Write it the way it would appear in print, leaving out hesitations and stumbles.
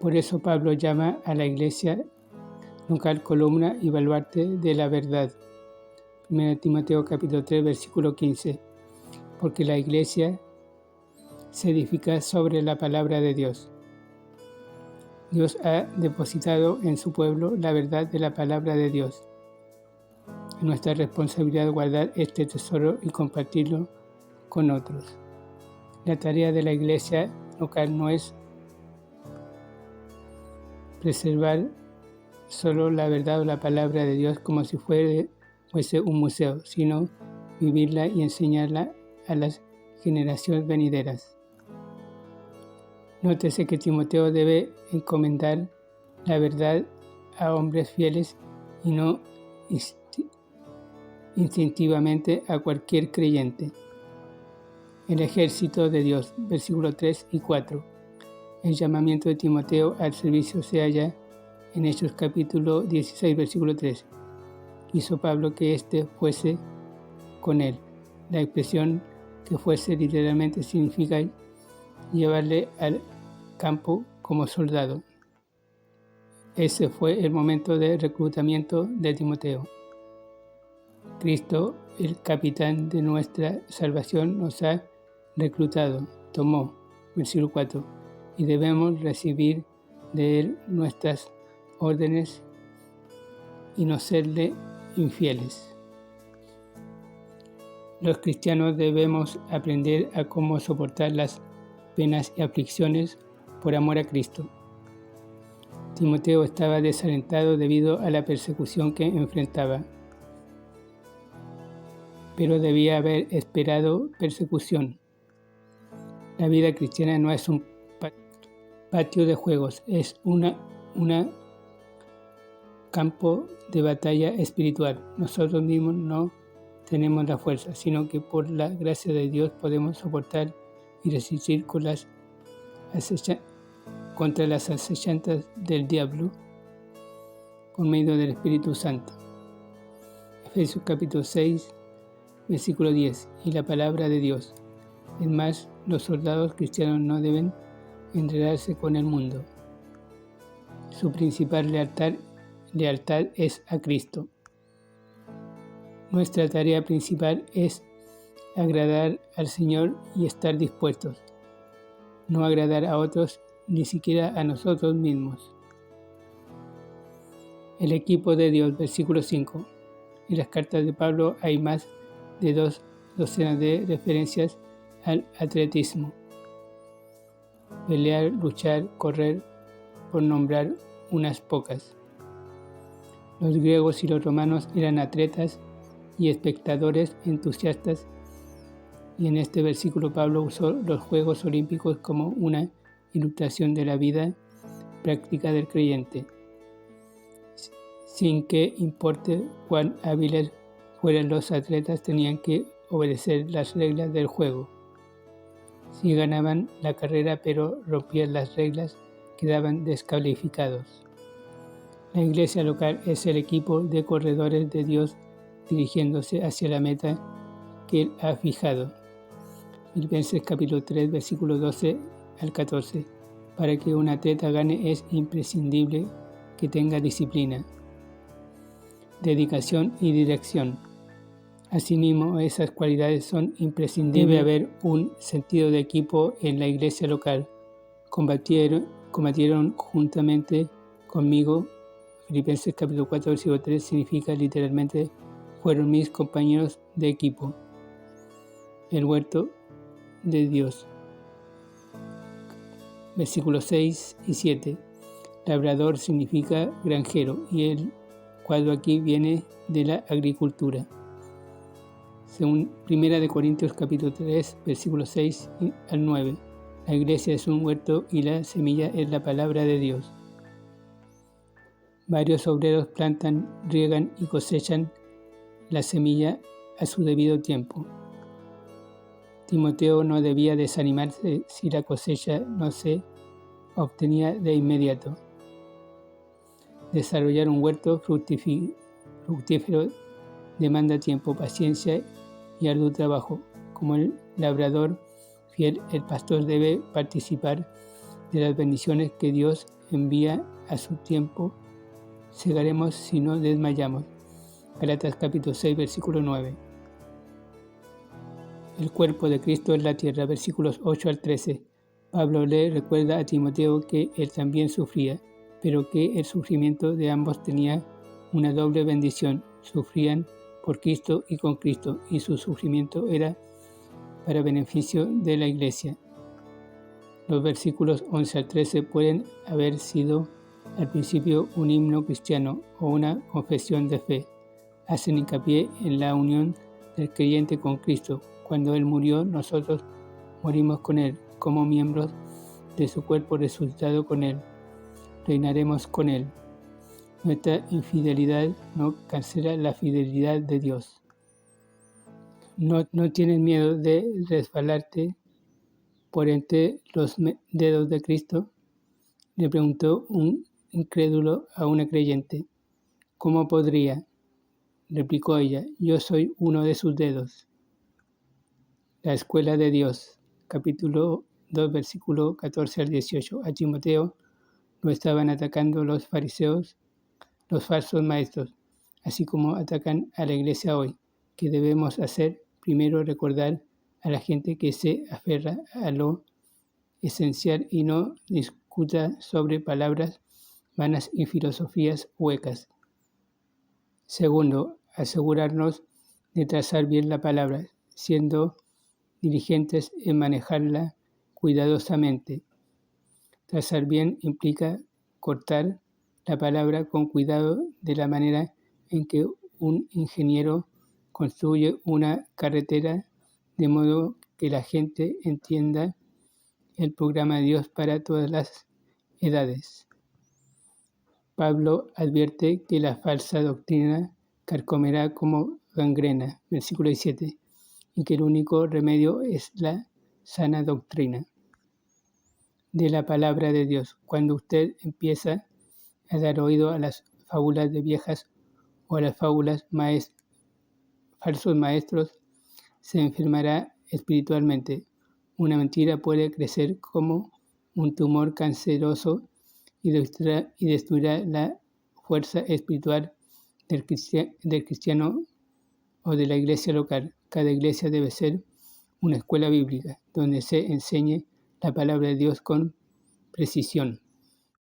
Por eso Pablo llama a la iglesia local columna y baluarte de la verdad. 1 Timoteo capítulo 3, versículo 15. Porque la iglesia se edifica sobre la palabra de Dios. Dios ha depositado en su pueblo la verdad de la palabra de Dios. Es nuestra responsabilidad guardar este tesoro y compartirlo con otros. La tarea de la iglesia local no es preservar solo la verdad o la palabra de Dios como si fuese un museo, sino vivirla y enseñarla a las generaciones venideras. Nótese que Timoteo debe encomendar la verdad a hombres fieles y no instintivamente a cualquier creyente. El ejército de Dios, versículos 3 y 4. El llamamiento de Timoteo al servicio se halla en Hechos capítulo 16, versículo 3. Quiso Pablo que éste fuese con él. La expresión que fuese literalmente significa llevarle al campo como soldado. Ese fue el momento de reclutamiento de Timoteo. Cristo, el capitán de nuestra salvación, nos ha reclutado, tomó, versículo 4, y debemos recibir de él nuestras órdenes y no serle infieles. Los cristianos debemos aprender a cómo soportar las penas y aflicciones por amor a Cristo. Timoteo estaba desalentado debido a la persecución que enfrentaba, pero debía haber esperado persecución. La vida cristiana no es un patio de juegos, es un campo de batalla espiritual. Nosotros mismos no tenemos la fuerza, sino que por la gracia de Dios podemos soportar y resistir contra las acechanzas del diablo por medio del Espíritu Santo. Efesios capítulo 6, versículo 10. Y la palabra de Dios. Es más, los soldados cristianos no deben enredarse con el mundo. Su principal lealtad es a Cristo. Nuestra tarea principal es agradar al Señor y estar dispuestos, no agradar a otros, ni siquiera a nosotros mismos. El equipo de Dios, versículo 5. En las cartas de Pablo hay más de 2 docenas de referencias al atletismo. Pelear, luchar, correr, por nombrar unas pocas. Los griegos y los romanos eran atletas y espectadores entusiastas, y en este versículo Pablo usó los Juegos Olímpicos como una ilustración de la vida práctica del creyente. Sin que importe cuán hábiles fueran los atletas, tenían que obedecer las reglas del juego. Si ganaban la carrera pero rompían las reglas, quedaban descalificados. La iglesia local es el equipo de corredores de Dios dirigiéndose hacia la meta que Él ha fijado. Filipenses capítulo 3, versículo 12 al 14. Para que un atleta gane es imprescindible que tenga disciplina, dedicación y dirección. Asimismo, esas cualidades son imprescindibles. Debe haber un sentido de equipo en la iglesia local. Combatieron juntamente conmigo. Filipenses capítulo 4, versículo 3 significa literalmente, fueron mis compañeros de equipo. El huerto de Dios. Versículos 6 y 7. Labrador significa granjero y el cuadro aquí viene de la agricultura. Según 1 Corintios capítulo 3, versículos 6 al 9, la iglesia es un huerto y la semilla es la palabra de Dios. Varios obreros plantan, riegan y cosechan la semilla a su debido tiempo. Timoteo no debía desanimarse si la cosecha no se obtenía de inmediato. Desarrollar un huerto fructífero demanda tiempo, paciencia y arduo trabajo. Como el labrador fiel, el pastor debe participar de las bendiciones que Dios envía a su tiempo, segaremos si no desmayamos. Gálatas capítulo 6, versículo 9. El cuerpo de Cristo en la tierra, versículos 8 al 13. Pablo le recuerda a Timoteo que él también sufría, pero que el sufrimiento de ambos tenía una doble bendición. Sufrían por Cristo y con Cristo, y su sufrimiento era para beneficio de la Iglesia. Los versículos 11 al 13 pueden haber sido al principio un himno cristiano o una confesión de fe. Hacen hincapié en la unión del creyente con Cristo. Cuando Él murió, nosotros morimos con Él, como miembros de su cuerpo resucitado con Él. Reinaremos con Él. Nuestra infidelidad no cancela la fidelidad de Dios. ¿No tienes miedo de resbalarte por entre los dedos de Cristo? Le preguntó un incrédulo a una creyente. ¿Cómo podría? Replicó ella, yo soy uno de sus dedos. La escuela de Dios, capítulo 2, versículo 14 al 18. A Timoteo lo estaban atacando los fariseos, los falsos maestros, así como atacan a la iglesia hoy. ¿Qué debemos hacer? Primero, recordar a la gente que se aferra a lo esencial y no discuta sobre palabras vanas y filosofías huecas. Segundo, asegurarnos de trazar bien la palabra, siendo diligentes en manejarla cuidadosamente. Trazar bien implica cortar la palabra con cuidado de la manera en que un ingeniero construye una carretera de modo que la gente entienda el programa de Dios para todas las edades. Pablo advierte que la falsa doctrina carcomerá como gangrena, versículo 17, y que el único remedio es la sana doctrina de la palabra de Dios. Cuando usted empieza a dar oído a las fábulas de viejas o a las fábulas falsos maestros, se enfermará espiritualmente. Una mentira puede crecer como un tumor canceroso y destruirá la fuerza espiritual del cristiano o de la iglesia local. Cada iglesia debe ser una escuela bíblica donde se enseñe la palabra de Dios con precisión.